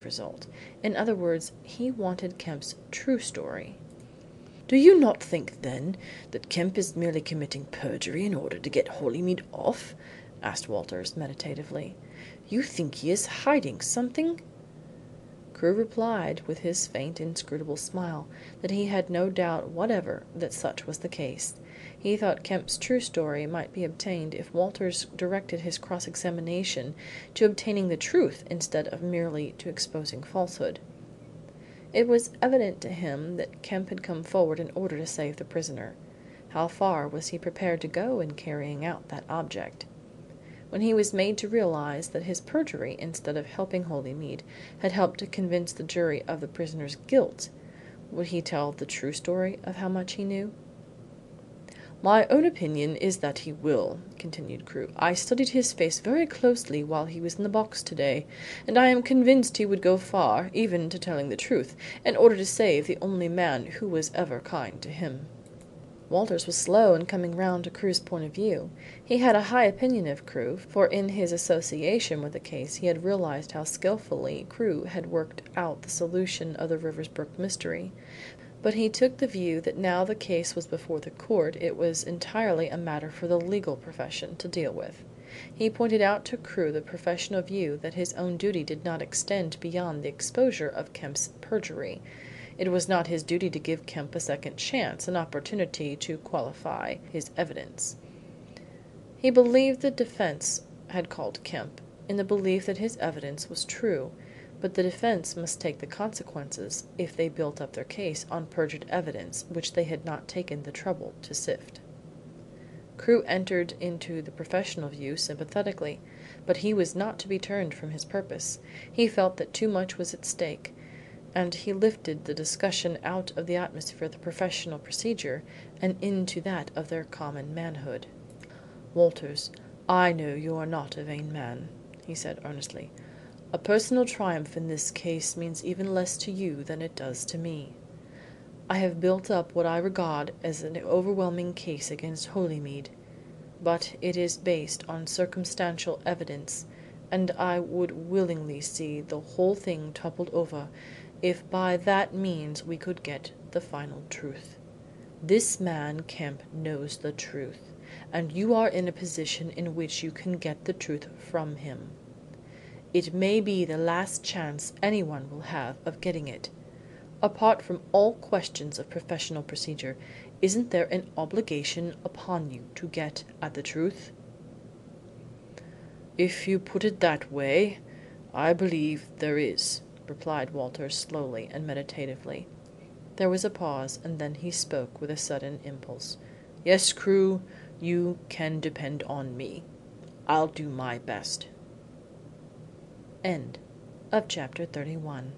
result. In other words, he wanted Kemp's true story. "Do you not think, then, that Kemp is merely committing perjury in order to get Holymead off?" asked Walters meditatively. "You think he is hiding something?" Crewe replied, with his faint inscrutable smile, that he had no doubt whatever that such was the case. He thought Kemp's true story might be obtained if Walters directed his cross-examination to obtaining the truth instead of merely to exposing falsehood. It was evident to him that Kemp had come forward in order to save the prisoner. How far was he prepared to go in carrying out that object? When he was made to realize that his perjury, instead of helping Holymead, had helped to convince the jury of the prisoner's guilt, would he tell the true story of how much he knew? "My own opinion is that he will," continued Crewe. "I studied his face very closely while he was in the box to-day, and I am convinced he would go far, even to telling the truth, in order to save the only man who was ever kind to him." Walters was slow in coming round to Crewe's point of view. He had a high opinion of Crewe, for in his association with the case he had realized how skilfully Crewe had worked out the solution of the Riversbrook mystery. But he took the view that now the case was before the court it was entirely a matter for the legal profession to deal with. He pointed out to Crewe the professional view that his own duty did not extend beyond the exposure of Kemp's perjury. It was not his duty to give Kemp a second chance, an opportunity to qualify his evidence. He believed the defence had called Kemp, in the belief that his evidence was true, but the defence must take the consequences if they built up their case on perjured evidence which they had not taken the trouble to sift. Crewe entered into the professional view sympathetically, but he was not to be turned from his purpose. He felt that too much was at stake, and he lifted the discussion out of the atmosphere of the professional procedure and into that of their common manhood. "Walters, I know you are not a vain man," he said earnestly. "A personal triumph in this case means even less to you than it does to me. I have built up what I regard as an overwhelming case against Holymead, but it is based on circumstantial evidence, and I would willingly see the whole thing toppled over if by that means we could get the final truth. This man Kemp knows the truth, and you are in a position in which you can get the truth from him. It may be the last chance anyone will have of getting it. Apart from all questions of professional procedure, isn't there an obligation upon you to get at the truth?" "If you put it that way, I believe there is," replied Walters slowly and meditatively. There was a pause, and then he spoke with a sudden impulse. "Yes, Crewe, you can depend on me. I'll do my best." End of chapter 31.